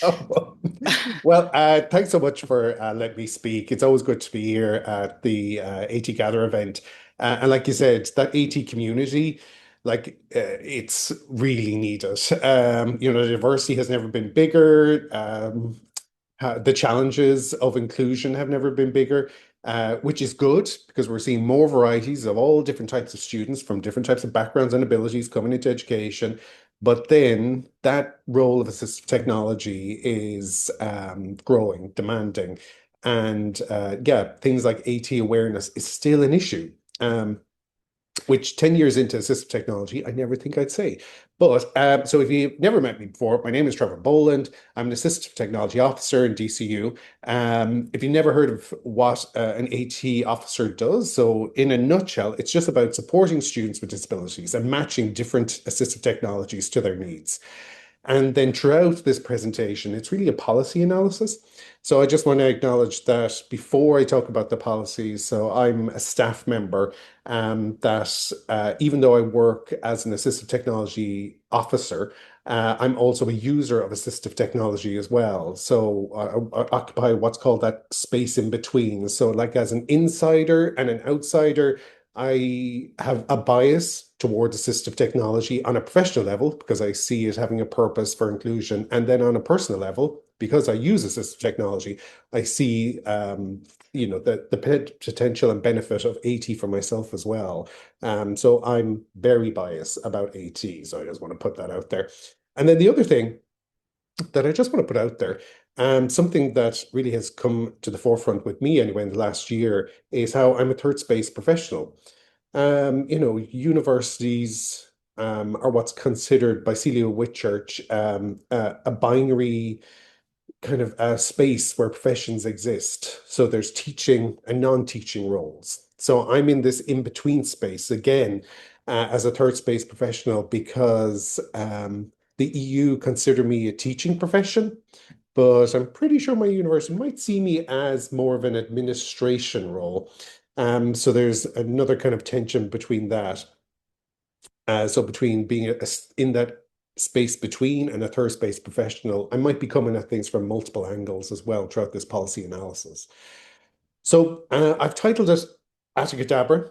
Oh, well, thanks so much for letting me speak. It's always good to be here at the AT Gather event. And like you said, that AT community, it's really needed. The diversity has never been bigger. The challenges of inclusion have never been bigger, which is good because we're seeing more varieties of all different types of students from different types of backgrounds and abilities coming into education. But then that role of assistive technology is growing, demanding. And yeah, things like AT awareness is still an issue. Which 10 years into assistive technology, I never think I'd say. But so if you've never met me before, my name is Trevor Boland. I'm an assistive technology officer in DCU. If you've never heard of what an AT officer does, so in a nutshell, it's just about supporting students with disabilities and matching different assistive technologies to their needs. And then throughout this presentation, it's really a policy analysis. So I just want to acknowledge that before I talk about the policies, so I'm a staff member that even though I work as an assistive technology officer, I'm also a user of assistive technology as well. So I occupy what's called that space in between. So like as an insider and an outsider, I have a bias towards assistive technology on a professional level because I see it having a purpose for inclusion. And then on a personal level, because I use assistive technology, I see the potential and benefit of AT for myself as well. So I'm very biased about AT. So I just want to put that out there. And then the other thing that I just want to put out there, something that really has come to the forefront with me anyway in the last year is how I'm a third space professional. Universities are what's considered by Celia Whitchurch a binary kind of a space where professions exist. So there's teaching and non-teaching roles. So I'm in this in-between space again as a third space professional because the EU consider me a teaching profession, but I'm pretty sure my university might see me as more of an administration role. So there's another kind of tension between that. So between being in that space between and a third space professional, I might be coming at things from multiple angles as well throughout this policy analysis. So I've titled it AT-acadabra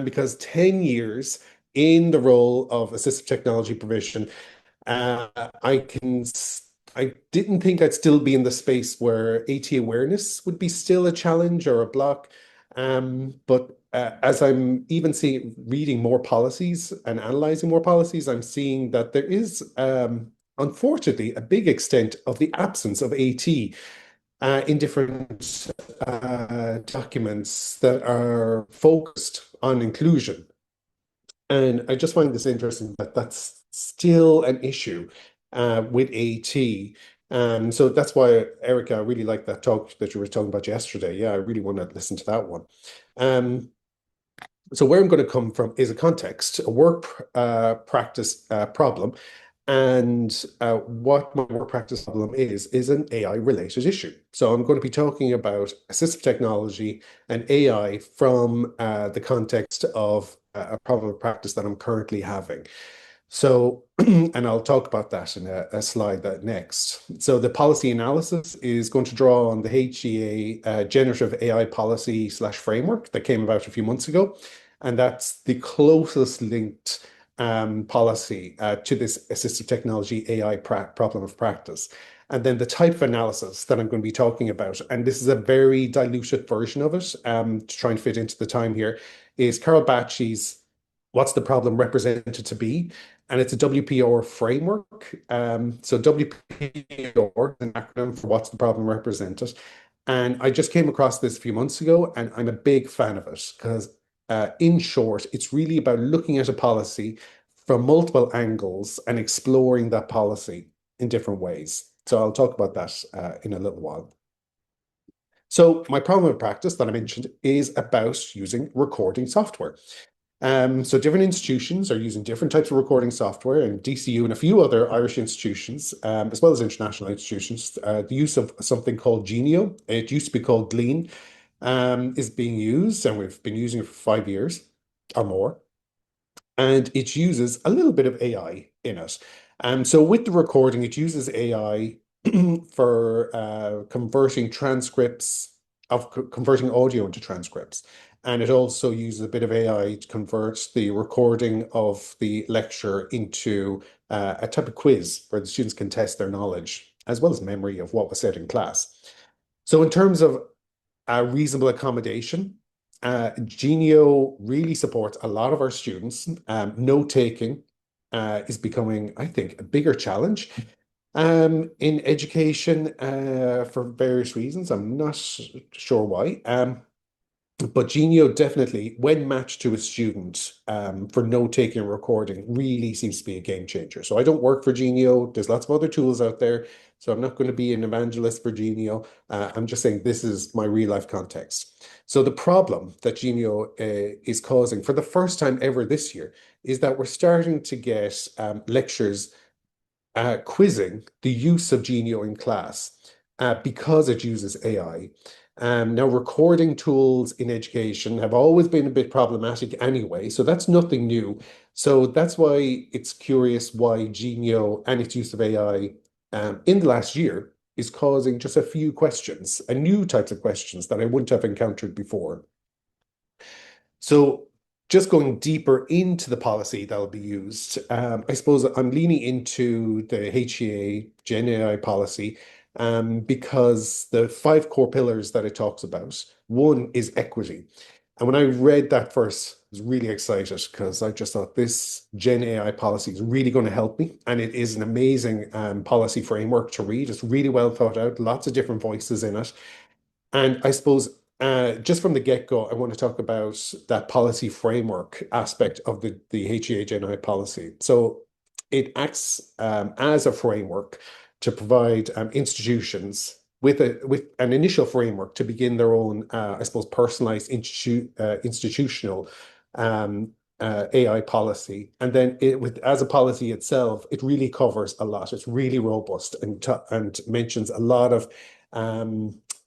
because 10 years in the role of assistive technology provision, uh, I can I didn't think I'd still be in the space where AT awareness would be still a challenge or a block. But as I'm even seeing reading more policies and analyzing more policies, I'm seeing that there is unfortunately a big extent of the absence of AT in different documents that are focused on inclusion. And I just find this interesting that that's still an issue with AT. So that's why, Erica, I really like that talk that you were talking about yesterday. Yeah, I really want to listen to that one. Um, so where I'm going to come from is a context, a work practice problem. And what my work practice problem is an AI related issue. So I'm going to be talking about assistive technology and AI from the context of a problem of practice that I'm currently having. So, and I'll talk about that in a slide that next. So the policy analysis is going to draw on the HEA generative AI policy slash framework that came about a few months ago. And that's the closest linked policy to this assistive technology AI problem of practice. And then the type of analysis that I'm going to be talking about, and this is a very diluted version of it to try and fit into the time here, is Carol Bacci's What's the Problem Represented to Be? And it's a WPR framework. So WPR is an acronym for What's the Problem Represented. And I just came across this a few months ago, and I'm a big fan of it because, in short, it's really about looking at a policy from multiple angles and exploring that policy in different ways. So I'll talk about that in a little while. So my problem of practice that I mentioned is about using recording software. So different institutions are using different types of recording software, and DCU and a few other Irish institutions, as well as international institutions, the use of something called Genio, it used to be called Glean, is being used, and we've been using it for 5 years or more. And it uses a little bit of AI in it. So with the recording, it uses AI for converting transcripts converting audio into transcripts. And it also uses a bit of AI to convert the recording of the lecture into a type of quiz where the students can test their knowledge as well as memory of what was said in class. So in terms of reasonable accommodation, Genio really supports a lot of our students. Note taking is becoming, I think, a bigger challenge in education for various reasons. I'm not sure why. But Genio definitely, when matched to a student for note-taking and recording, really seems to be a game changer. So I don't work for Genio. There's lots of other tools out there. So I'm not going to be an evangelist for Genio. I'm just saying this is my real life context. So the problem that Genio is causing for the first time ever this year is that we're starting to get lectures quizzing the use of Genio in class because it uses AI. Now, recording tools in education have always been a bit problematic anyway, so that's nothing new. So that's why it's curious why Genio and its use of AI in the last year is causing just a few questions, and new types of questions that I wouldn't have encountered before. So just going deeper into the policy that'll be used, I suppose I'm leaning into the HEA Gen AI policy because the five core pillars that it talks about, one is equity. And when I read that first, I was really excited because I just thought this Gen AI policy is really going to help me. And it is an amazing policy framework to read. It's really well thought out, lots of different voices in it. And I suppose just from the get-go, I want to talk about that policy framework aspect of the HEA-Gen policy. So it acts as a framework to provide institutions with an initial framework to begin their own, I suppose, personalized institutional AI policy. And then as a policy itself, it really covers a lot. It's really robust and mentions a lot of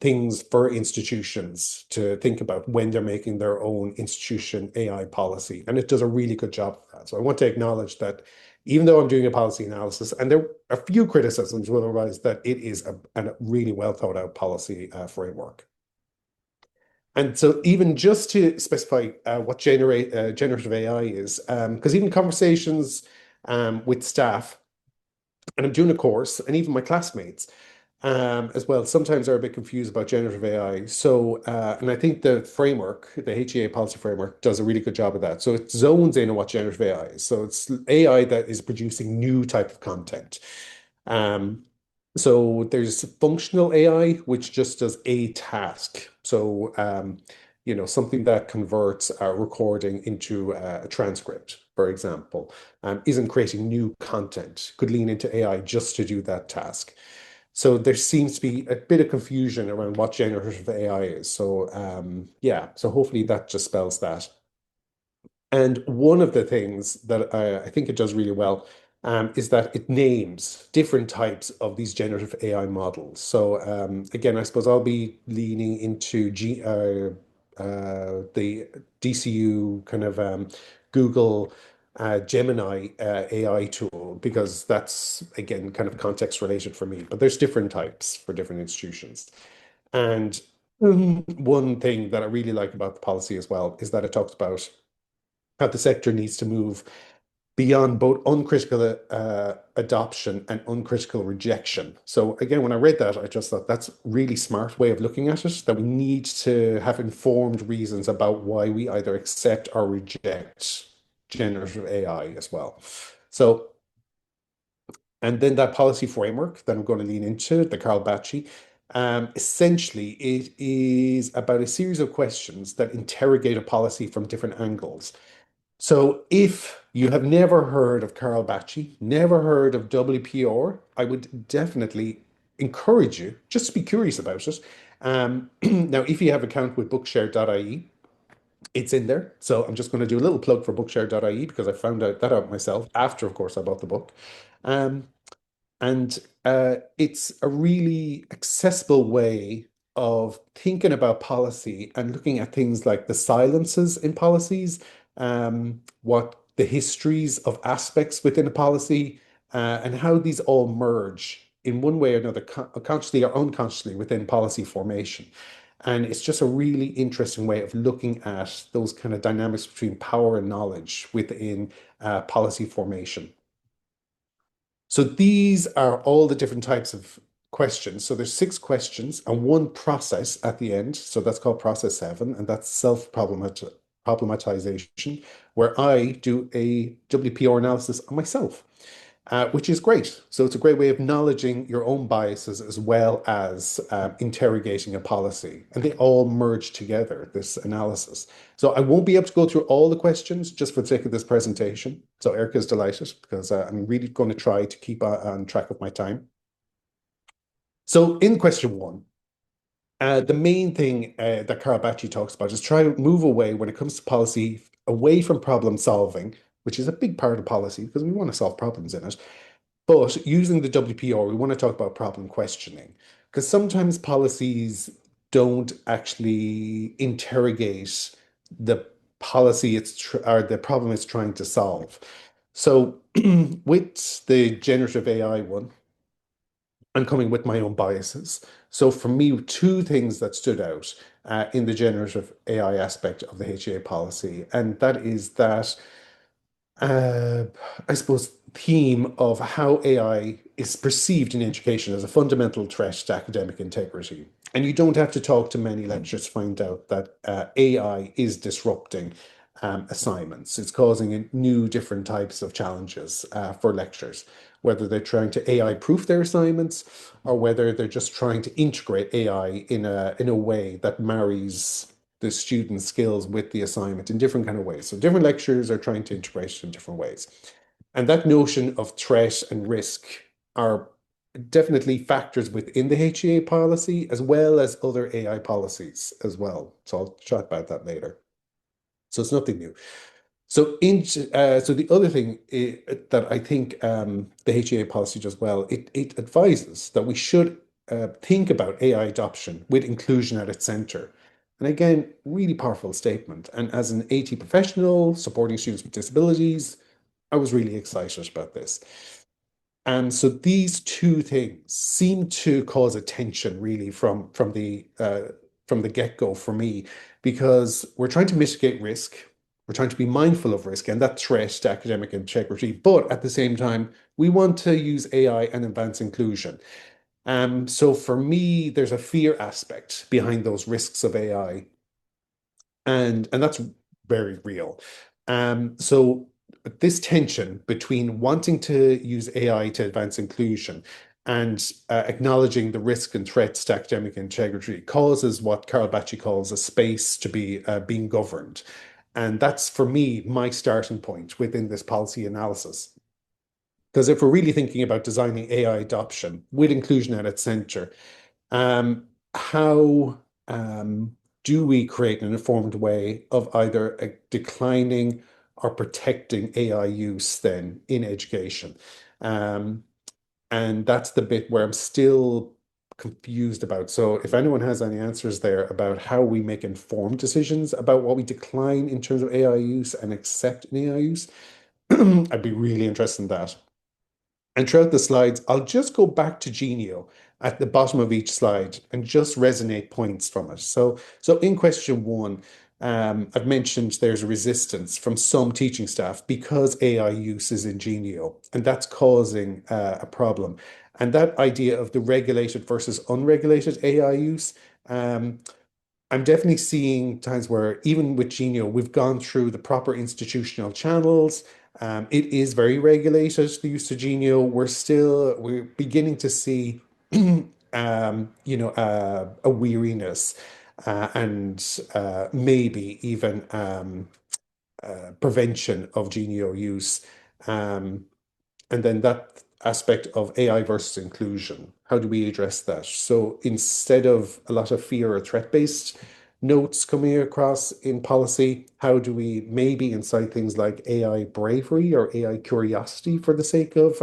things for institutions to think about when they're making their own institution AI policy. And it does a really good job of that. So I want to acknowledge that even though I'm doing a policy analysis, and there are a few criticisms will arise, that it is a really well thought out policy framework. And so even just to specify what generative AI is, because even conversations with staff, and I'm doing a course, and even my classmates, as well. Sometimes are a bit confused about generative AI. So, and I think the framework, the HEA policy framework, does a really good job of that. So it zones in on what generative AI is. So it's AI that is producing new type of content. Um, so there's functional AI, which just does a task. So, something that converts a recording into a transcript, for example, isn't creating new content, could lean into AI just to do that task. So there seems to be a bit of confusion around what generative AI is. So yeah, so hopefully that just spells that. And one of the things that I think it does really well is that it names different types of these generative AI models. So again, I suppose I'll be leaning into the DCU kind of Google Gemini AI tool because that's again kind of context related for me. But there's different types for different institutions. And one thing that I really like about the policy as well is that it talks about how the sector needs to move beyond both uncritical adoption and uncritical rejection. So again, when I read that, I just thought that's a really smart way of looking at it, that we need to have informed reasons about why we either accept or reject generative AI as well. So, and then that policy framework that I'm going to lean into, the Carl Bacci, essentially it is about a series of questions that interrogate a policy from different angles. So if you have never heard of Carl Bacci, never heard of WPR, I would definitely encourage you just to be curious about it. Now, if you have an account with bookshare.ie, it's in there. So I'm just going to do a little plug for bookshare.ie because I found out that out myself after, of course, I bought the book. Um, and it's a really accessible way of thinking about policy and looking at things like the silences in policies, what the histories of aspects within a policy, and how these all merge. in one way or another, consciously or unconsciously within policy formation. And it's just a really interesting way of looking at those kind of dynamics between power and knowledge within policy formation. So these are all the different types of questions. So there's six questions and one process at the end. So that's called process seven, and that's self-problematization, where I do a WPR analysis on myself, which is great. So it's a great way of acknowledging your own biases as well as interrogating a policy. And they all merge together, this analysis. So I won't be able to go through all the questions just for the sake of this presentation. So Erica's delighted because I'm really going to try to keep on track of my time. So in question one, the main thing that Carl Bacci talks about is try to move away when it comes to policy, away from problem solving, which is a big part of policy because we want to solve problems in it. But using the WPR, we want to talk about problem questioning because sometimes policies don't actually interrogate the policy or the problem it's trying to solve. So with the generative AI one, I'm coming with my own biases. So for me, two things that stood out in the generative AI aspect of the HA policy, and that is that uh, I suppose, theme of how AI is perceived in education as a fundamental threat to academic integrity. And you don't have to talk to many lecturers to find out that AI is disrupting assignments. It's causing new, different types of challenges for lecturers, whether they're trying to AI proof their assignments or whether they're just trying to integrate AI in a way that marries the student's skills with the assignment in different kind of ways. So different lecturers are trying to integrate it in different ways. And that notion of threat and risk are definitely factors within the HEA policy as well as other AI policies as well. So I'll chat about that later. So it's nothing new. So the other thing that I think the HEA policy does well, it advises that we should think about AI adoption with inclusion at its center. And again, really powerful statement. And as an AT professional supporting students with disabilities, I was really excited about this. And so these two things seem to cause a tension really from the get-go for me, because we're trying to mitigate risk, we're trying to be mindful of risk and that threat to academic integrity, but at the same time, we want to use AI and advance inclusion. So for me, there's a fear aspect behind those risks of AI, and that's very real. So this tension between wanting to use AI to advance inclusion and acknowledging the risk and threats to academic integrity causes what Carl Bacci calls a space to be being governed. And that's for me my starting point within this policy analysis. Because if we're really thinking about designing AI adoption with inclusion at its center, how do we create an informed way of either declining or protecting AI use then in education? Um, and that's the bit where I'm still confused about. So if anyone has any answers there about how we make informed decisions about what we decline in terms of AI use and accept in AI use, I'd be really interested in that. And throughout the slides, I'll just go back to Genio at the bottom of each slide and just resonate points from it. So in question one, I've mentioned there's a resistance from some teaching staff because AI use is in Genio, and that's causing a problem. And that idea of the regulated versus unregulated AI use, um, I'm definitely seeing times where even with Genio, we've gone through the proper institutional channels. It is very regulated, the use of Genio. We're beginning to see, a weariness and maybe even prevention of Genio use. Um, and then that aspect of AI versus inclusion, how do we address that? So instead of a lot of fear or threat-based notes coming across in policy, how do we maybe incite things like AI bravery or AI curiosity for the sake of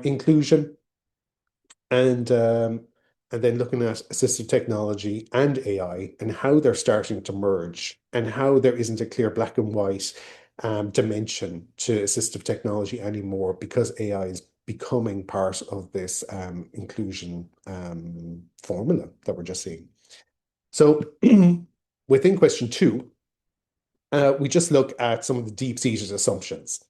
inclusion? And and then looking at assistive technology and AI and how they're starting to merge and how there isn't a clear black and white dimension to assistive technology anymore because AI is becoming part of this inclusion formula that we're just seeing. So within question two, we just look at some of the deep-seated assumptions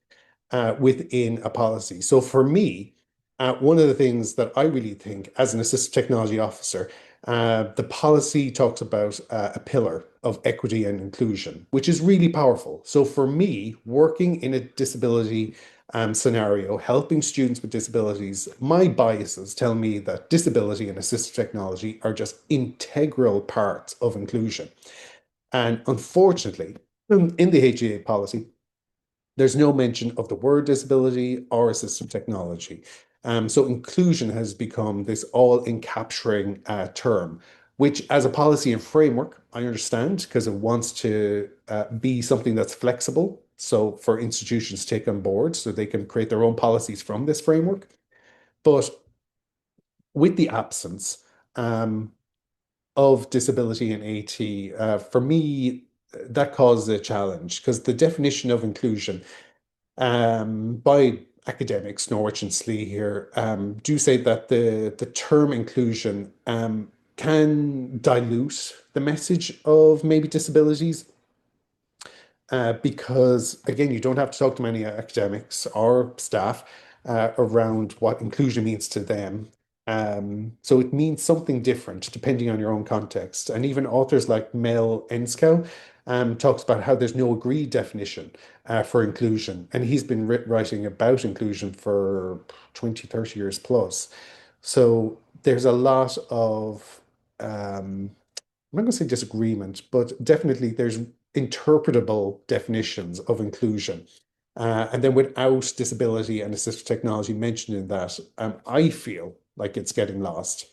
within a policy. So for me, one of the things that I really think as an assistive technology officer, the policy talks about a pillar of equity and inclusion, which is really powerful. So for me, working in a disability scenario, helping students with disabilities, my biases tell me that disability and assistive technology are just integral parts of inclusion. And unfortunately, in the HEA policy, there's no mention of the word disability or assistive technology. So inclusion has become this all-encapturing term, which as a policy and framework, I understand because it wants to be something that's flexible. So for institutions to take on board so they can create their own policies from this framework. But with the absence of disability in AT, for me, that causes a challenge because the definition of inclusion by academics, Norwich and Slee here, do say that the term inclusion can dilute the message of maybe disabilities because, again, you don't have to talk to many academics or staff around what inclusion means to them. So it means something different depending on your own context. And even authors like Mel Enskow talks about how there's no agreed definition for inclusion. And he's been writing about inclusion for 20, 30 years plus. So there's a lot of I'm not going to say disagreement, but definitely there's interpretable definitions of inclusion. And then without disability and assistive technology mentioned in that, I feel like it's getting lost.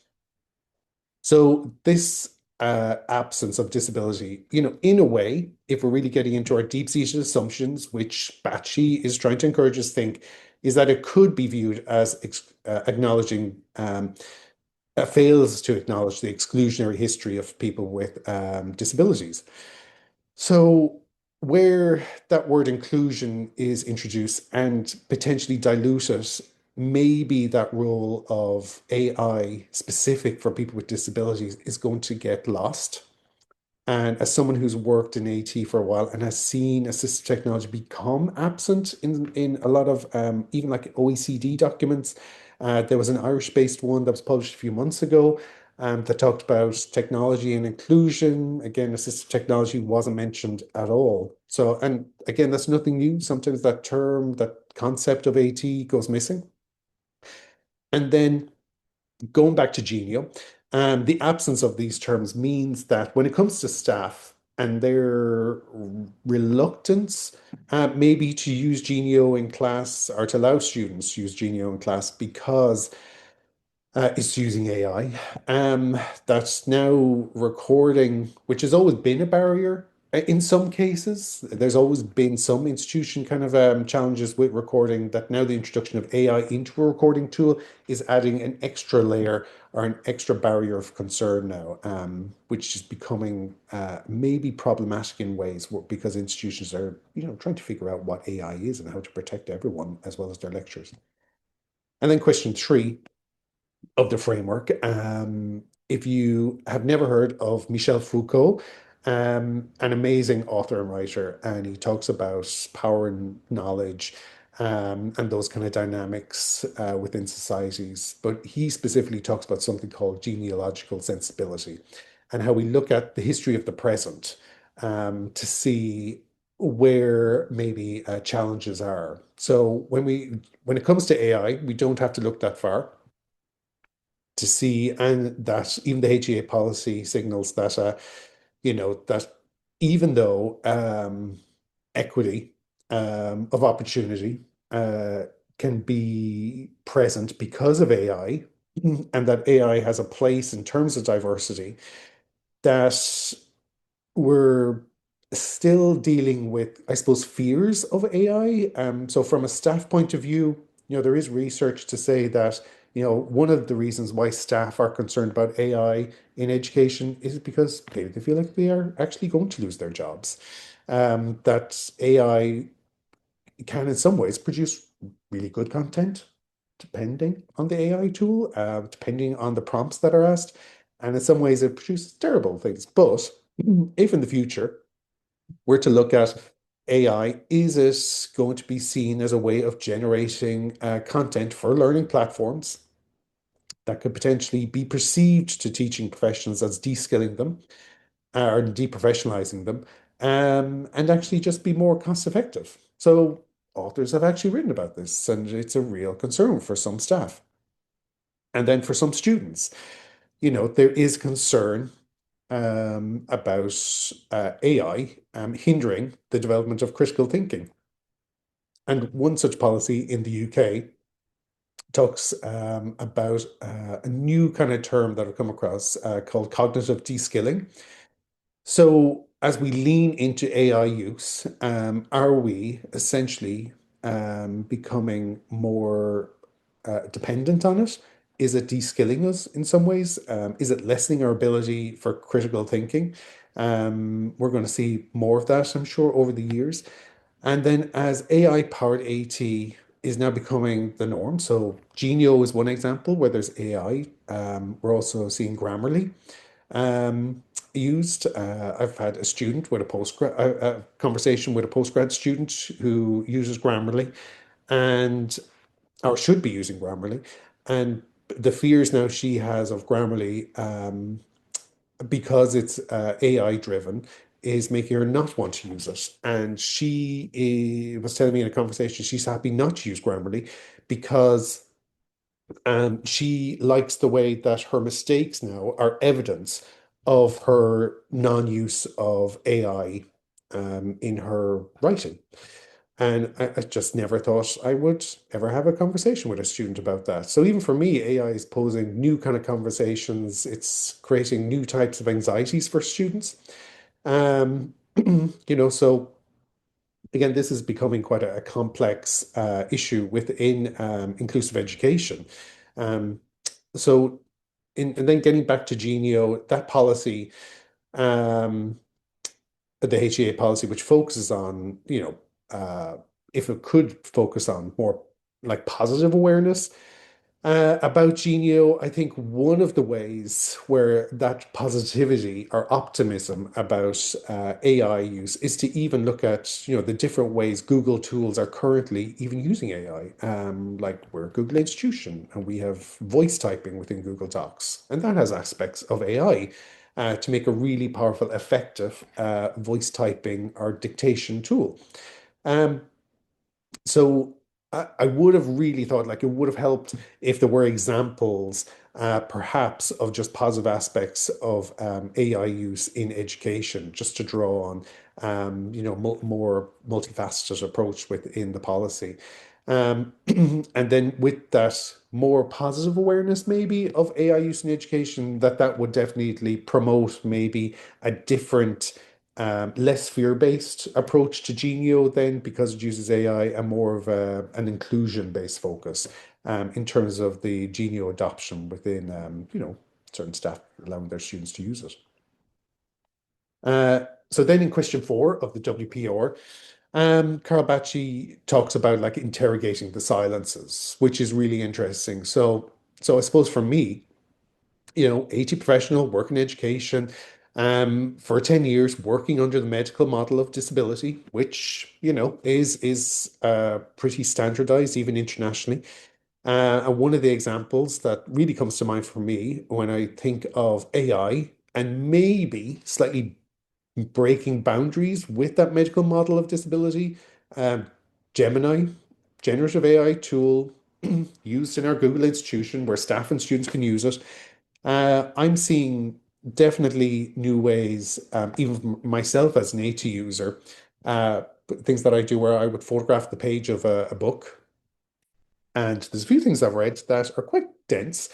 So this absence of disability, in a way, if we're really getting into our deep-seated assumptions, which Batchy is trying to encourage us to think, is that it could be viewed as acknowledging fails to acknowledge the exclusionary history of people with disabilities. So, where that word inclusion is introduced and potentially diluted, maybe that role of AI specific for people with disabilities is going to get lost. And as someone who's worked in AT for a while and has seen assistive technology become absent in a lot of even like OECD documents, there was an Irish-based one that was published a few months ago that talked about technology and inclusion. Again, assistive technology wasn't mentioned at all. So, and again, that's nothing new. Sometimes that term, that concept of AT goes missing. And then going back to Genio, the absence of these terms means that when it comes to staff and their reluctance, maybe to use Genio in class or to allow students to use Genio in class because it's using AI. That's now recording, which has always been a barrier in some cases. There's always been some institution kind of challenges with recording that now the introduction of AI into a recording tool is adding an extra layer or an extra barrier of concern now, which is becoming maybe problematic in ways because institutions are, trying to figure out what AI is and how to protect everyone as well as their lecturers. And then question three of the framework. If you have never heard of Michel Foucault, an amazing author and writer, and he talks about power and knowledge and those kind of dynamics within societies. But he specifically talks about something called genealogical sensibility and how we look at the history of the present to see where maybe challenges are. So when it comes to AI, we don't have to look that far to see, and that even the HEA policy signals that that even though equity of opportunity can be present because of AI, and that AI has a place in terms of diversity, that we're still dealing with, I suppose, fears of AI. So from a staff point of view, there is research to say that, one of the reasons why staff are concerned about AI in education is because they feel like they are actually going to lose their jobs. That AI can, in some ways, produce really good content, depending on the AI tool, depending on the prompts that are asked. And in some ways, it produces terrible things. But if in the future we're to look at AI, is it going to be seen as a way of generating content for learning platforms that could potentially be perceived to teaching professionals as de-skilling them or deprofessionalizing them, and actually just be more cost effective? So authors have actually written about this, and it's a real concern for some staff. And then for some students, there is concern about AI hindering the development of critical thinking. And one such policy in the UK talks about a new kind of term that I've come across called cognitive de-skilling. So as we lean into AI use, are we essentially becoming more dependent on it? Is it de-skilling us in some ways? Is it lessening our ability for critical thinking? We're going to see more of that, I'm sure, over the years. And then as AI-powered AT is now becoming the norm, so Genio is one example where there's AI. We're also seeing Grammarly um, used. I've had a student with a conversation with a postgrad student who uses Grammarly and or should be using Grammarly, and the fears now she has of Grammarly, because it's AI driven, is making her not want to use it. And she was telling me in a conversation she's happy not to use Grammarly because she likes the way that her mistakes now are evidence of her non-use of AI in her writing. And I just never thought I would ever have a conversation with a student about that. So even for me, AI is posing new kind of conversations. It's creating new types of anxieties for students. Um, so again, this is becoming quite a complex issue within inclusive education. Um, so and then getting back to Genio, that policy, um, the HEA policy, which focuses on, if it could focus on more like positive awareness about Genio, I think one of the ways where that positivity or optimism about AI use is to even look at, the different ways Google tools are currently even using AI. Like we're a Google institution and we have voice typing within Google Docs, and that has aspects of AI. To make a really powerful, effective voice typing or dictation tool. Um, so I would have really thought like it would have helped if there were examples, perhaps, of just positive aspects of AI use in education, just to draw on, more multifaceted approach within the policy. And then with that more positive awareness, maybe of AI use in education, that would definitely promote maybe a different less fear-based approach to Genio then because it uses AI and more of an inclusion-based focus in terms of the Genio adoption within, certain staff allowing their students to use it. So then in question 4 of the WPR, Carl Bacci talks about like interrogating the silences, which is really interesting. So I suppose for me, AT professional, work in education, for 10 years, working under the medical model of disability, which, is pretty standardized even internationally. And one of the examples that really comes to mind for me when I think of AI and maybe slightly breaking boundaries with that medical model of disability, um, Gemini, generative AI tool used in our Google institution where staff and students can use it. I'm seeing definitely new ways, even myself as an AT user, uh, things that I do where I would photograph the page of a book. And there's a few things I've read that are quite dense,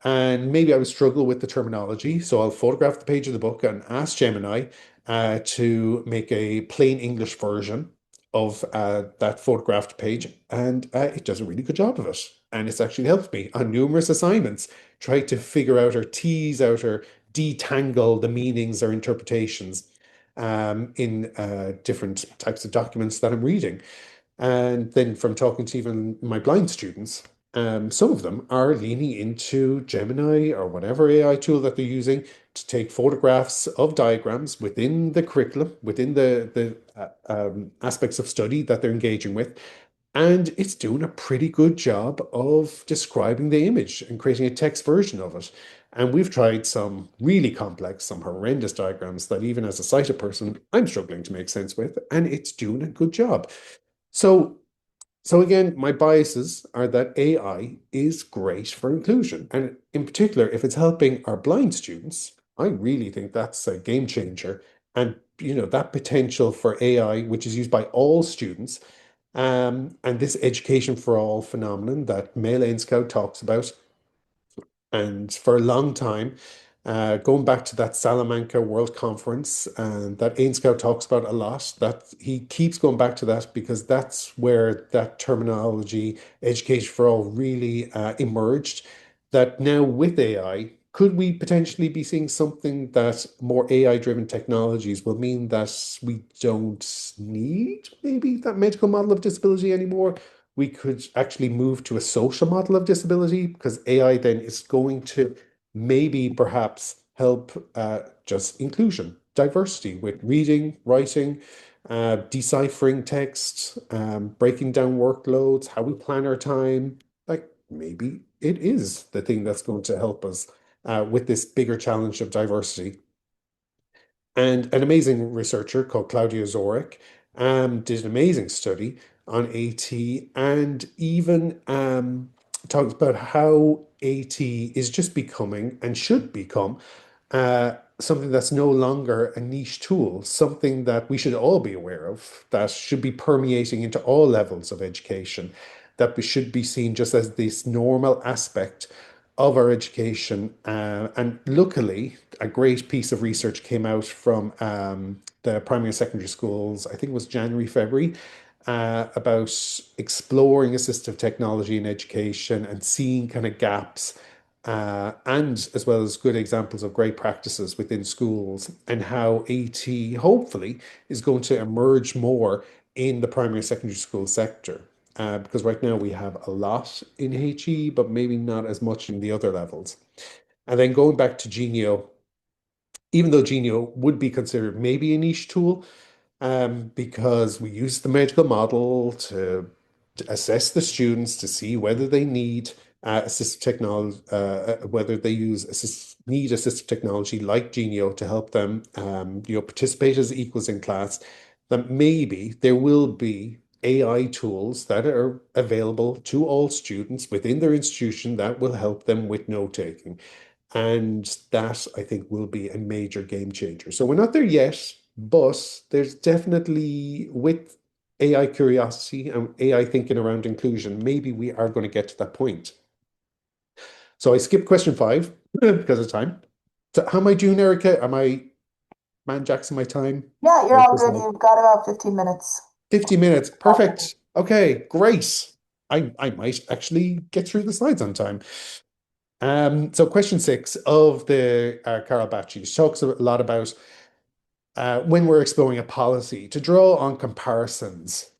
and maybe I would struggle with the terminology. So I'll photograph the page of the book and ask Gemini to make a plain English version of that photographed page, and it does a really good job of it. And it's actually helped me on numerous assignments try to figure out or tease out or detangle the meanings or interpretations in different types of documents that I'm reading. And then from talking to even my blind students, Some of them are leaning into Gemini or whatever AI tool that they're using to take photographs of diagrams within the curriculum, within the aspects of study that they're engaging with. And it's doing a pretty good job of describing the image and creating a text version of it. And we've tried some really complex, some horrendous diagrams that even as a sighted person, I'm struggling to make sense with, and it's doing a good job. So so again, my biases are that AI is great for inclusion. And in particular, if it's helping our blind students, I really think that's a game changer. And that potential for AI, which is used by all students, and this education for all phenomenon that Mail Ain Scout talks about, and for a long time, going back to that Salamanca World Conference, and that Ain Scout talks about a lot, that he keeps going back to that because that's where that terminology, education for all, really emerged. That now with AI, could we potentially be seeing something that more AI-driven technologies will mean that we don't need maybe that medical model of disability anymore? We could actually move to a social model of disability because AI then is going to maybe perhaps help just inclusion, diversity with reading, writing, deciphering text, breaking down workloads, how we plan our time. Like maybe it is the thing that's going to help us with this bigger challenge of diversity. And an amazing researcher called Claudia Zorek did an amazing study on AT and even talked about how AT is just becoming and should become something that's no longer a niche tool, something that we should all be aware of, that should be permeating into all levels of education, that we should be seen just as this normal aspect of our education. And luckily, a great piece of research came out from the primary and secondary schools, I think it was January, February, about exploring assistive technology in education and seeing kind of gaps, and as well as good examples of great practices within schools and how AT hopefully is going to emerge more in the primary and secondary school sector. Because right now we have a lot in HE, but maybe not as much in the other levels. And then going back to Genio, even though Genio would be considered maybe a niche tool, because we use the medical model to assess the students to see whether they need assistive technology, whether they need assistive technology like Genio to help them, participate as equals in class. That maybe there will be AI tools that are available to all students within their institution that will help them with note taking. And that I think will be a major game changer. So we're not there yet, but there's definitely with AI curiosity and AI thinking around inclusion, maybe we are going to get to that point. So I skipped question 5 because of time. So how am I doing, Erica? Am I man Jackson my time? Yeah, you're all Erica's good. like You've got about 15 minutes. 50 minutes. Perfect. Okay, great. I might actually get through the slides on time. So question 6 of the Carol Batches talks a lot about when we're exploring a policy to draw on comparisons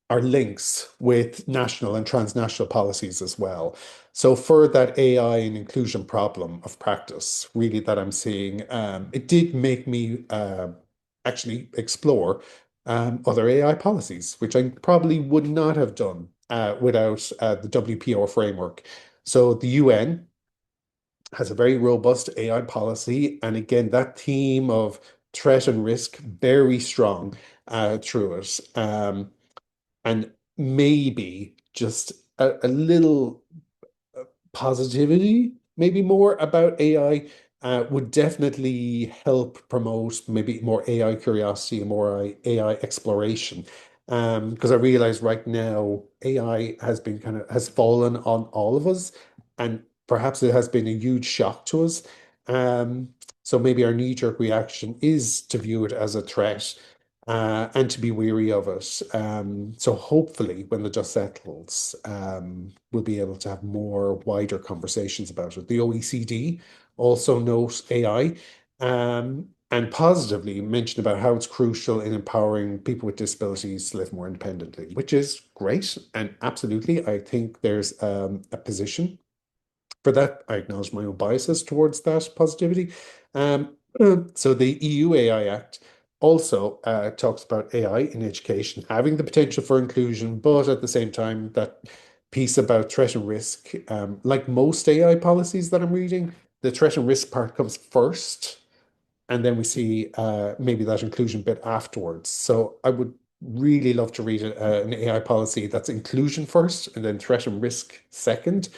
or links with national and transnational policies as well. So for that AI and inclusion problem of practice, really that I'm seeing, it did make me actually explore other AI policies, which I probably would not have done without the WPO framework. So the UN has a very robust AI policy. And again, that theme of threat and risk very strong through it. And maybe just a little positivity, maybe more about AI, would definitely help promote maybe more AI curiosity and more AI exploration. Because I realize right now AI has been has fallen on all of us, and perhaps it has been a huge shock to us. Um, so maybe our knee-jerk reaction is to view it as a threat, and to be weary of it. So hopefully, when the dust settles, we'll be able to have more wider conversations about it. The OECD also note AI, and positively mentioned about how it's crucial in empowering people with disabilities to live more independently, which is great. And absolutely, I think there's a position for that. I acknowledge my own biases towards that positivity. So the EU AI Act also talks about AI in education having the potential for inclusion, but at the same time, that piece about threat and risk, like most AI policies that I'm reading, the threat and risk part comes first, and then we see maybe that inclusion bit afterwards. So I would really love to read an AI policy that's inclusion first and then threat and risk second.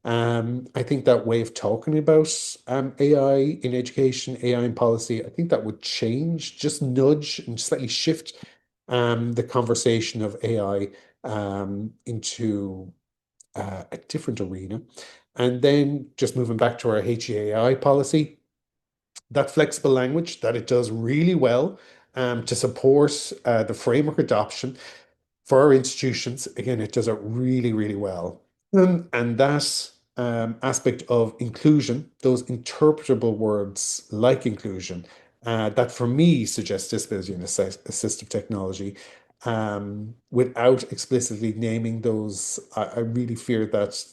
I think that way of talking about AI in education, AI in policy, I think that would change, just nudge and slightly shift the conversation of AI into a different arena. And then just moving back to our HEAI policy, that flexible language that it does really well to support the framework adoption for our institutions. Again, it does it really, really well. And that aspect of inclusion, those interpretable words like inclusion, that for me suggests disability and assistive technology, without explicitly naming those, I really fear that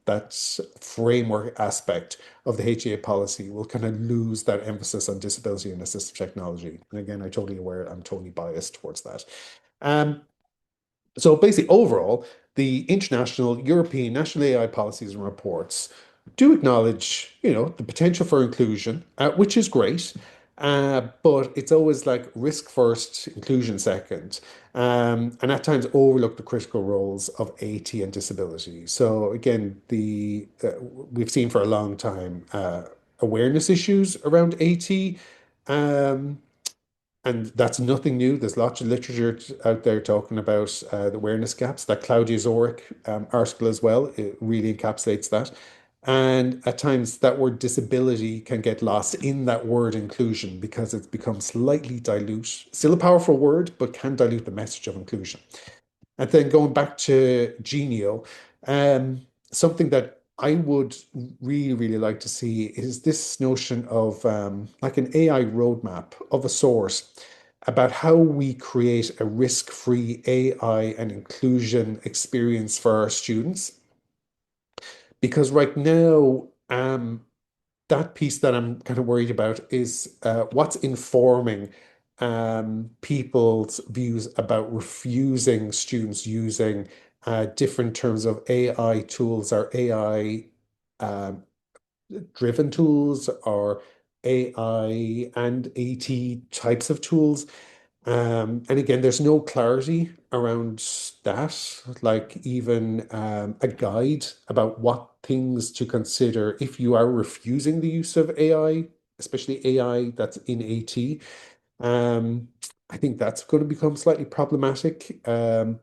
that framework aspect of the HEA policy will kind of lose that emphasis on disability and assistive technology. And again, I'm totally aware I'm totally biased towards that. Um, so basically, overall, the international, European, national AI policies and reports do acknowledge, the potential for inclusion, which is great. But it's always like risk first, inclusion second, and at times overlook the critical roles of AT and disability. So again, the we've seen for a long time awareness issues around AT. Um, and that's nothing new. There's lots of literature out there talking about the awareness gaps. That Claudia Zorich article as well, it really encapsulates that. And at times, that word disability can get lost in that word inclusion because it's become slightly dilute. Still a powerful word, but can dilute the message of inclusion. And then going back to Genio, something that I would really, really like to see is this notion of like an AI roadmap of a source about how we create a risk-free AI and inclusion experience for our students. Because right now, that piece that I'm kind of worried about is what's informing people's views about refusing students using different terms of AI tools or AI driven tools or AI and AT types of tools. And again, there's no clarity around that, like even a guide about what things to consider if you are refusing the use of AI, especially AI that's in AT. Um, I think that's going to become slightly problematic, or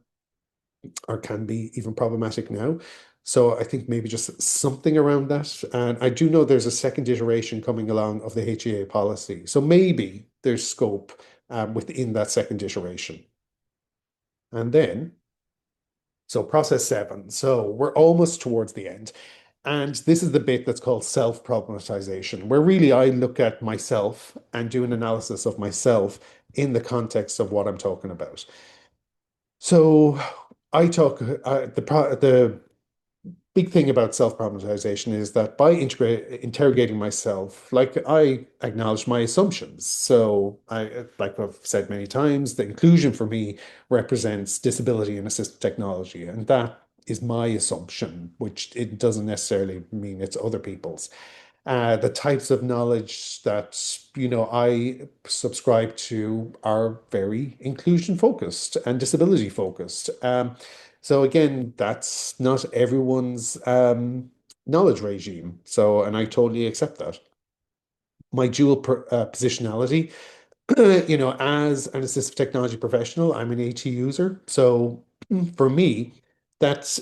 can be even problematic now. So I think maybe just something around that. And I do know there's a second iteration coming along of the HEA policy. So maybe there's scope within that second iteration. And then, so process seven. So we're almost towards the end. And this is the bit that's called self-problematization, where really I look at myself and do an analysis of myself in the context of what I'm talking about. So I talk the big thing about self-problematization is that by interrogating myself, like I acknowledge my assumptions. So like I've said many times, the inclusion for me represents disability and assistive technology, and that is my assumption, which it doesn't necessarily mean it's other people's. The types of knowledge that, I subscribe to are very inclusion focused and disability focused. So again, that's not everyone's knowledge regime. So, and I totally accept that. My dual positionality, as an assistive technology professional, I'm an AT user. So for me, that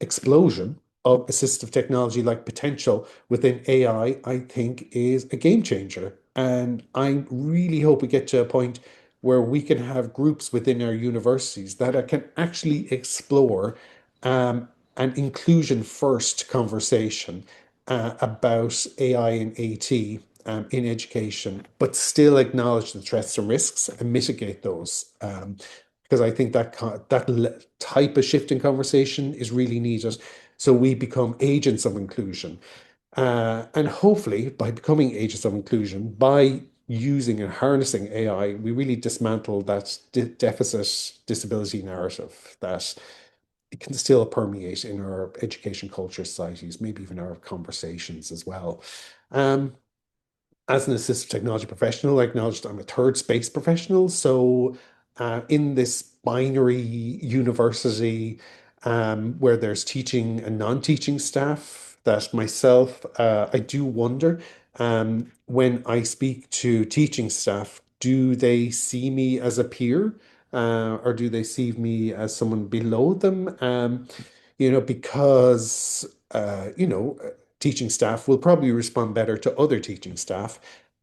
explosion of assistive technology like potential within AI, I think is a game changer. And I really hope we get to a point where we can have groups within our universities that can actually explore um, an inclusion first conversation about AI and AT in education, but still acknowledge the threats and risks and mitigate those. Because I think that type of shift in conversation is really needed. So we become agents of inclusion. And hopefully, by becoming agents of inclusion, by using and harnessing AI, we really dismantle that deficit disability narrative that it can still permeate in our education culture societies, maybe even our conversations as well. Um, as an assistive technology professional, I acknowledge that I'm a third space professional. So, in this binary university where there's teaching and non-teaching staff, that myself, I do wonder when I speak to teaching staff, do they see me as a peer? Or do they see me as someone below them? Because teaching staff will probably respond better to other teaching staff.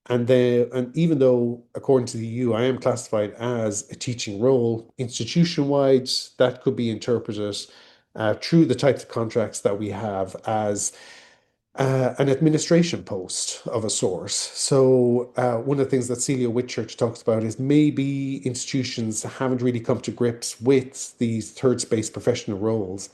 And even though, according to the EU, I am classified as a teaching role, institution-wide, that could be interpreted through the types of contracts that we have as an administration post of a source. So one of the things that Celia Whitchurch talks about is maybe institutions haven't really come to grips with these third space professional roles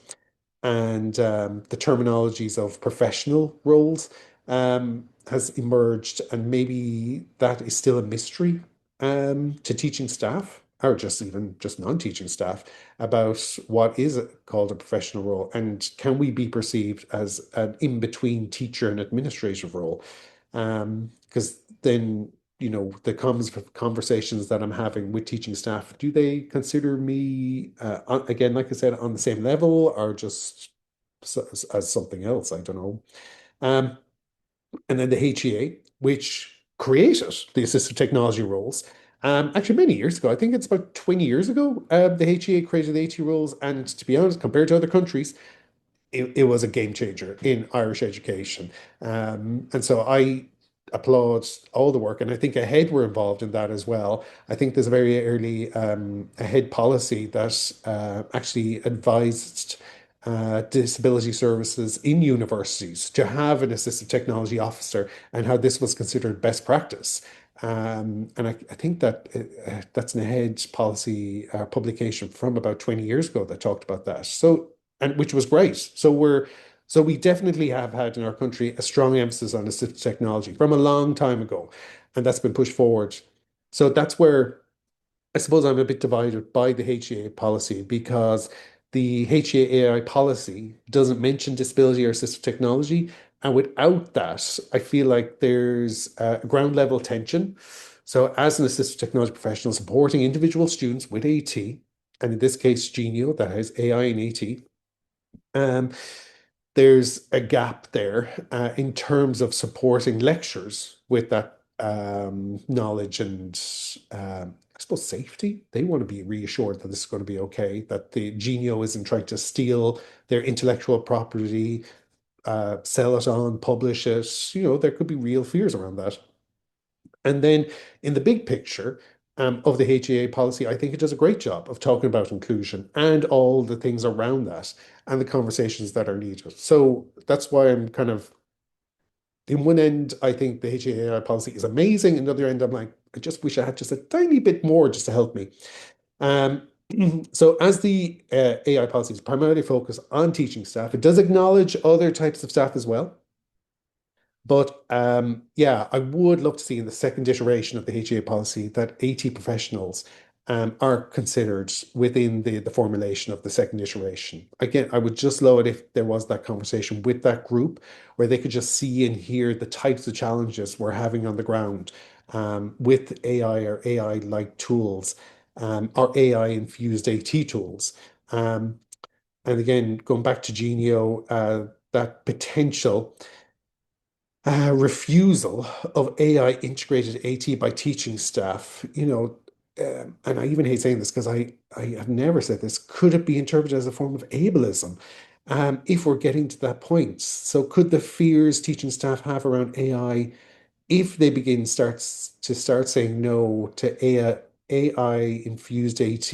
and the terminologies of professional roles has emerged, and maybe that is still a mystery to teaching staff, or just even just non-teaching staff, about what is called a professional role, and can we be perceived as an in-between teacher and administrative role? Because then the conversations that I'm having with teaching staff, do they consider me, again, like I said, on the same level or just as something else? I don't know. Um, and then the HEA, which created the assistive technology roles, actually many years ago, I think it's about 20 years ago, the HEA created the AT roles. And to be honest, compared to other countries, it was a game changer in Irish education. And so I applaud all the work, and I think AHEAD were involved in that as well. I think there's a very early AHEAD policy that actually advised disability services in universities to have an assistive technology officer and how this was considered best practice. And I think that that's an AHEAD policy publication from about 20 years ago that talked about that. So and which was great. So we definitely have had in our country a strong emphasis on assistive technology from a long time ago, and that's been pushed forward. So that's where I suppose I'm a bit divided by the HEA policy, because the HEA AI policy doesn't mention disability or assistive technology. And without that, I feel like there's a ground level tension. So, as an assistive technology professional supporting individual students with AT, and in this case, Genio, that has AI and AT, um, there's a gap there in terms of supporting lecturers with that knowledge and I suppose safety. They want to be reassured that this is going to be okay, that the Genio isn't trying to steal their intellectual property, sell it on, publish it. There could be real fears around that. And then in the big picture of the HEA policy, I think it does a great job of talking about inclusion and all the things around that and the conversations that are needed. So that's why I'm kind of, in one end, I think the HEA policy is amazing. In the other end, I'm like, I just wish I had just a tiny bit more just to help me. Um, so as the AI policy is primarily focused on teaching staff, it does acknowledge other types of staff as well. But yeah, I would love to see in the second iteration of the HEA policy that AT professionals are considered within the formulation of the second iteration. Again, I would just love it if there was that conversation with that group where they could just see and hear the types of challenges we're having on the ground with AI or AI-like tools or AI-infused AT tools. And again, going back to Genio, that potential refusal of AI integrated AT by teaching staff, and I even hate saying this because I have never said this, could it be interpreted as a form of ableism? If we're getting to that point. So could the fears teaching staff have around AI, if they start saying no to AI infused AT,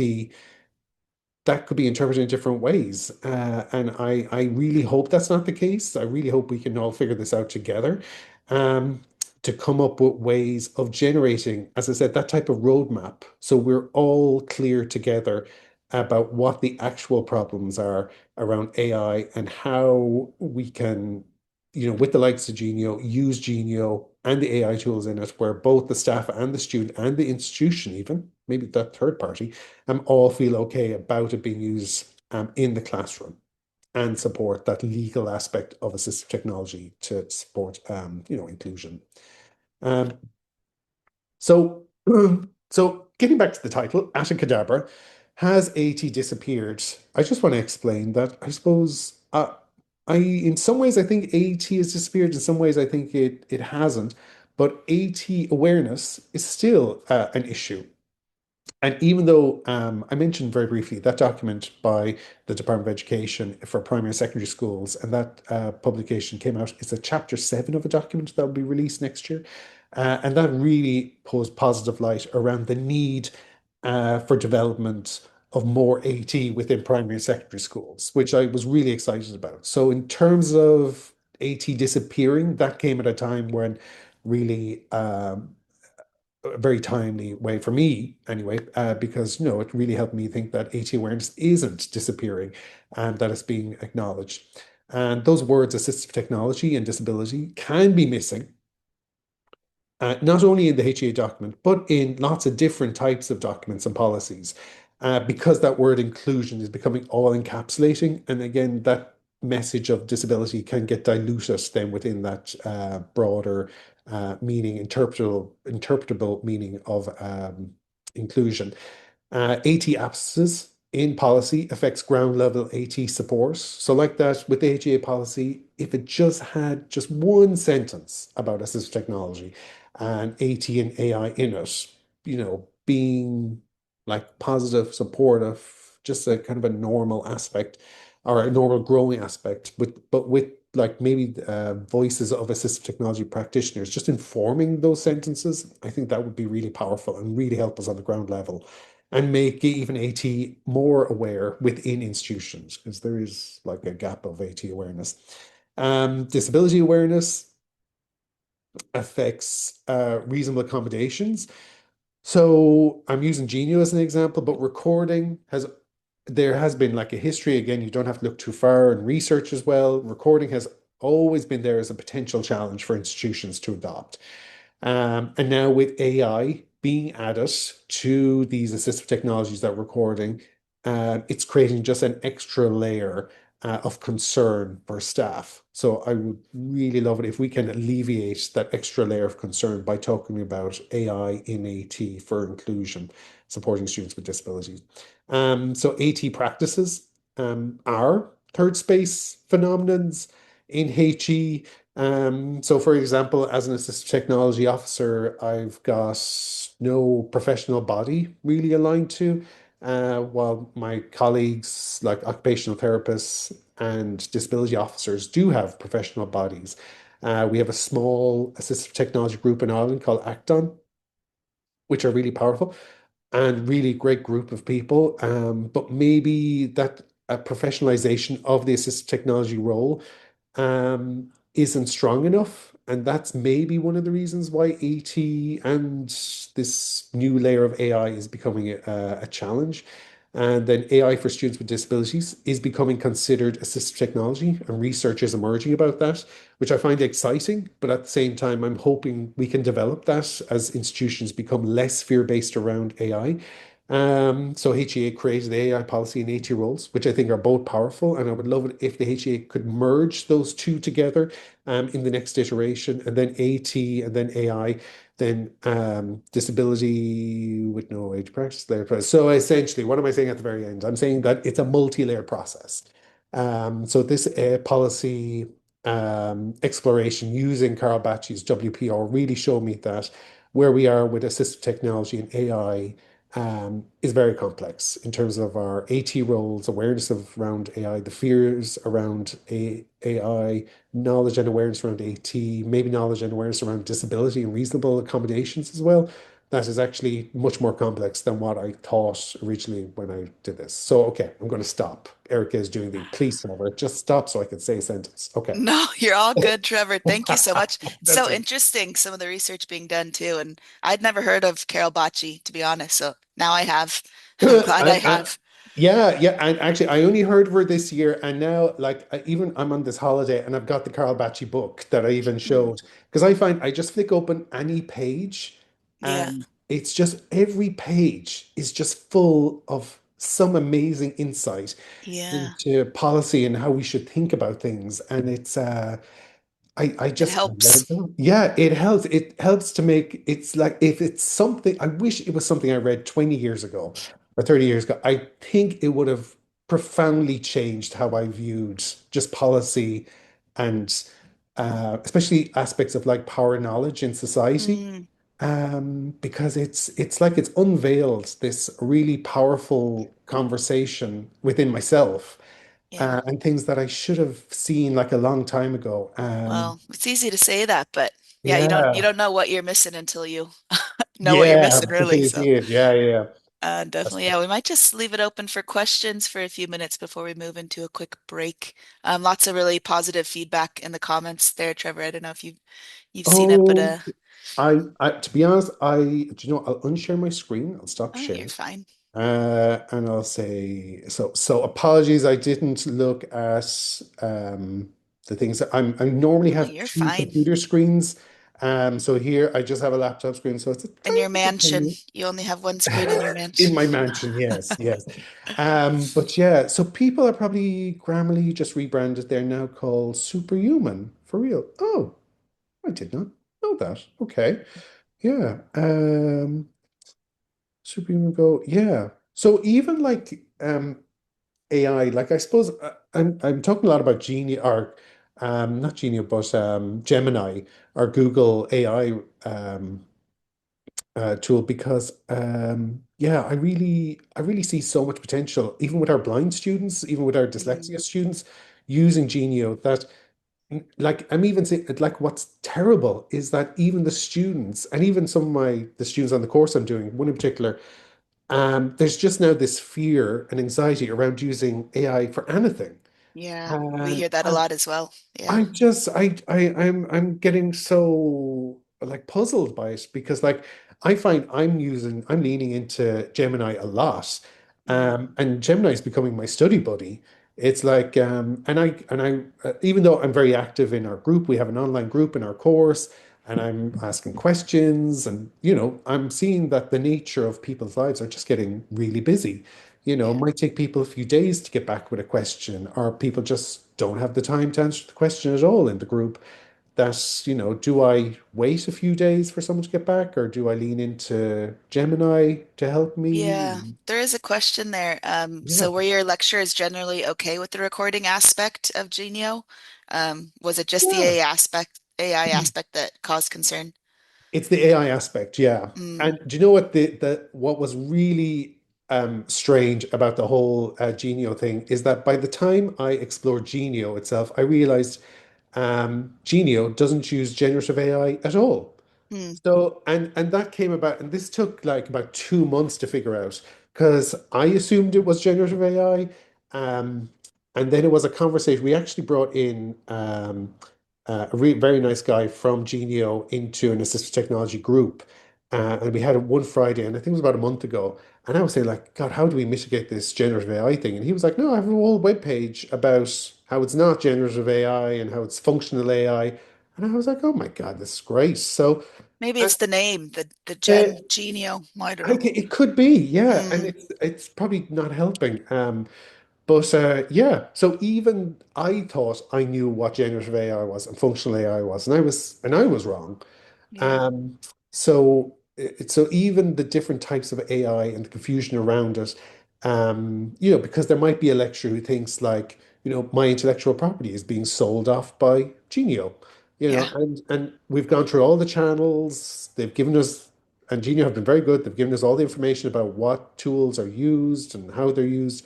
that could be interpreted in different ways. And I really hope that's not the case. I really hope we can all figure this out together. Um, to come up with ways of generating, as I said, that type of roadmap. So we're all clear together about what the actual problems are around AI and how we can, with the likes of Genio, use Genio and the AI tools in it, where both the staff and the student and the institution, even maybe that third party, all feel okay about it being used in the classroom and support that legal aspect of assistive technology to support, inclusion. Um, so, so getting back to the title, AT-acadabra, has AT disappeared? I just want to explain that. I suppose in some ways, I think AT has disappeared. In some ways, I think it hasn't. But AT awareness is still an issue. And even though I mentioned very briefly that document by the Department of Education for primary and secondary schools, and that publication came out, it's a chapter 7 of a document that will be released next year. And that really posed positive light around the need for development of more AT within primary and secondary schools, which I was really excited about. So, in terms of AT disappearing, that came at a time when really a very timely way for me anyway, because it really helped me think that AT awareness isn't disappearing and that it's being acknowledged. And those words, assistive technology and disability, can be missing, not only in the HEA document, but in lots of different types of documents and policies, because that word inclusion is becoming all encapsulating. And again, that message of disability can get diluted then within that broader meaning, interpretable meaning of inclusion. AT absences in policy affects ground level AT support. So, like that with the HEA policy, if it just had just one sentence about assistive technology and AT and AI in it, being like positive, supportive, just a kind of a normal aspect or a normal growing aspect, but with like maybe voices of assistive technology practitioners just informing those sentences, I think that would be really powerful and really help us on the ground level and make even AT more aware within institutions because there is like a gap of AT awareness. Disability awareness affects reasonable accommodations. So I'm using Genio as an example, but recording there has been like a history. Again, you don't have to look too far and research as well. Recording has always been there as a potential challenge for institutions to adopt. And now with AI being added to these assistive technologies that we're recording, it's creating just an extra layer of concern for staff. So I would really love it if we can alleviate that extra layer of concern by talking about AI in AT for inclusion, supporting students with disabilities. So AT practices are third space phenomenons in HE. So for example, as an assistive technology officer, I've got no professional body really aligned to, while my colleagues, like occupational therapists and disability officers, do have professional bodies. We have a small assistive technology group in Ireland called Acton, which are really powerful and really great group of people. But maybe that professionalization of the assistive technology role isn't strong enough. And that's maybe one of the reasons why AT and this new layer of AI is becoming a challenge. And then AI for students with disabilities is becoming considered assistive technology, and research is emerging about that, which I find exciting. But at the same time, I'm hoping we can develop that as institutions become less fear-based around AI. So HEA created the AI policy and AT roles, which I think are both powerful. And I would love it if the HEA could merge those two together in the next iteration, and then AT and then AI, then disability with no age practice there. So essentially, what am I saying at the very end? I'm saying that it's a multi-layered process. So this policy exploration using Carl Bacci's WPR really showed me that where we are with assistive technology and AI is very complex in terms of our AT roles, awareness of around AI, the fears around AI, knowledge and awareness around AT, maybe knowledge and awareness around disability and reasonable accommodations as well. that is actually much more complex than what I thought originally when I did this. So, okay, I'm going to stop. Erica is doing the please over. Just stop so I can say a sentence. Okay. No, you're all good, Trevor. Thank you so much. It's That's so it. interesting, some of the research being done too. And I'd never heard of Carol Bocci, to be honest. So now I have. I'm glad I I, have. yeah, yeah, and actually, I only heard of her this year, and now, like, even I'm on this holiday, and I've got the Carl Bacci book that I even Mm, showed because I find I just flick open any page, yeah, and it's just every page is just full of some amazing insight yeah. into policy and how we should think about things, and I It just can't let helps. it go. Yeah, it helps. It helps to make it's like if it's something, I wish it was something I read 20 years ago or 30 years ago. I think it would have profoundly changed how I viewed just policy and especially aspects of like power knowledge in society. Mm, Because it's like it's unveiled this really powerful conversation within myself yeah. and things that I should have seen like a long time ago. Well, it's easy to say that, but yeah, you Yeah, don't know what you're missing until you know what you're yeah, missing, until really. you So see it. Yeah, yeah. That's definitely, right. yeah, we might just leave it open for questions for a few minutes before we move into a quick break. Lots of really positive feedback in the comments there, Trevor. I don't know if you've seen it, but Oh, I to be honest, do you know, I'll unshare my screen. I'll stop oh, you're sharing. fine. And I'll say so apologies, I didn't look at the things that I normally Oh, have you're two fine. computer screens. So here I just have a laptop screen, so it's a In tiny your bit mansion, tiny. you only have one screen in your In mansion. my mansion, yes, yes. But yeah, so people are probably Grammarly just rebranded. They're now called Superhuman for real. Oh, I did not know that. Okay. Yeah. Superhuman Go. Yeah. So even like AI, like I suppose I'm talking a lot about Genie or not Genie, but Gemini or Google AI tool because yeah, I really see so much potential even with our blind students, even with our Mm, dyslexia students using Genio that like I'm even saying like what's terrible is that even the students and even some of the students on the course I'm doing, one in particular, there's just now this fear and anxiety around using AI for anything. yeah, we And hear that a lot as well. Yeah. I just I'm getting so like puzzled by it because like I find I'm leaning into Gemini a lot. Mm, And Gemini is becoming my study buddy. It's like and I even though I'm very active in our group, we have an online group in our course and I'm asking questions and I'm seeing that the nature of people's lives are just getting really busy. It yeah. might take people a few days to get back with a question, or people just don't have the time to answer the question at all in the group. Do I wait a few days for someone to get back, or do I lean into Gemini to help me? Yeah, there is a question there. Yeah. So were your lecturers generally okay with the recording aspect of Genio? Was it just the Yeah. AI aspect that caused concern? It's the AI aspect, yeah. Mm, And do you know what what was really strange about the whole Genio thing is that by the time I explored Genio itself, I realized Genio doesn't use generative AI at all. mm, So, and that came about, and this took like about 2 months to figure out because I assumed it was generative AI. Um, and then it was a conversation. We actually brought in very nice guy from Genio into an assistive technology group. And we had it one Friday, and I think it was about a month ago. And I was saying, like, God, how do we mitigate this generative AI thing? And he was like, No, I have a whole web page about how it's not generative AI and how it's functional AI. And I was like, oh my God, this is great. So maybe uh, it's the name, the uh, Genio. I don't know. it could be, yeah. And Mm, it's probably not helping. But yeah, so even I thought I knew what generative AI was and functional AI was, and I was wrong. yeah, Um, so even the different types of AI and the confusion around it, because there might be a lecturer who thinks like, my intellectual property is being sold off by Genio, yeah, and we've gone through all the channels. They've given us, and Genio have been very good. They've given us all the information about what tools are used and how they're used.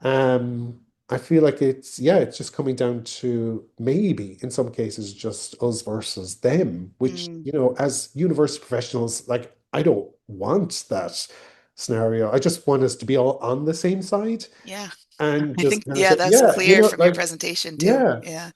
Um, I feel like it's just coming down to maybe in some cases just us versus them, which, mm, as university professionals, like I don't want that scenario. I just want us to be all on the same side Yeah. and I think, just kind of yeah, say, that's yeah, clear from your like, presentation too. yeah. Yeah.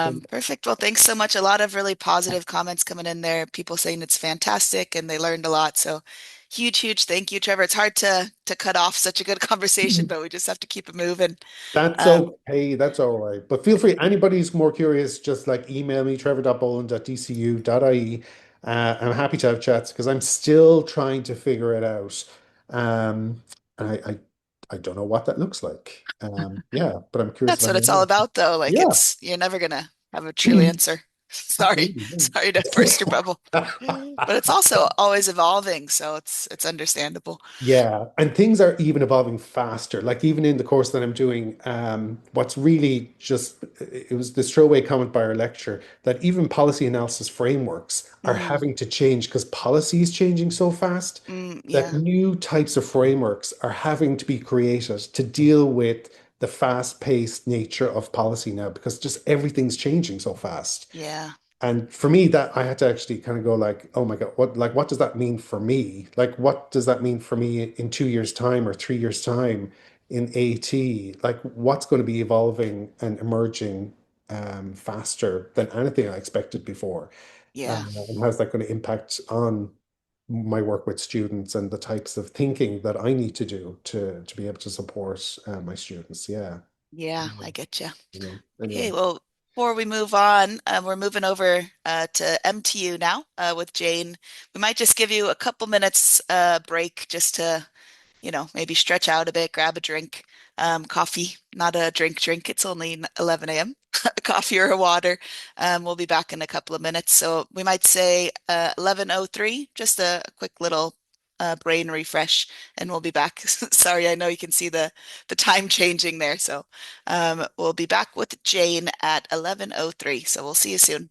So Perfect. Well, thanks so much. A lot of really positive comments coming in there. People saying it's fantastic and they learned a lot. So huge, huge thank you, Trevor. It's hard to cut off such a good conversation, but we just have to keep it moving. that's Um, okay. That's all right. But feel free, anybody who's more curious, just like email me, trevor.boland@dcu.ie. I'm happy to have chats because I'm still trying to figure it out. And I don't know what that looks like. Yeah, but I'm curious that's if what anyone it's all knows. about, though. Like Yeah, you're never gonna have a true answer. Sorry, absolutely. sorry to burst your bubble. But it's also always evolving, so it's understandable. Yeah, and things are even evolving faster. Like even in the course that I'm doing, what's really just it was this throwaway comment by our lecturer that even policy analysis frameworks are Mm, having to change because policy is changing so fast that yeah, new types of frameworks are having to be created to deal with the fast-paced nature of policy now because just everything's changing so fast. yeah, And for me, that I had to actually kind of go like, oh my God, what does that mean for me? Like, what does that mean for me in 2 years' time or 3 years' time in AT? Like, what's going to be evolving and emerging faster than anything I expected before? yeah. And how's that going to impact on my work with students and the types of thinking that I need to do to be able to support my students? Yeah. Yeah, I get you. Anyway. Okay, well, before we move on, we're moving over to MTU now with Jane. We might just give you a couple minutes break just to, maybe stretch out a bit, grab a drink, coffee, not a drink. It's only 11 a.m. A coffee or a water. We'll be back in a couple of minutes. So we might say 11:03, just a quick little brain refresh, and we'll be back. Sorry, I know you can see the time changing there. So we'll be back with Jane at 11:03. So we'll see you soon.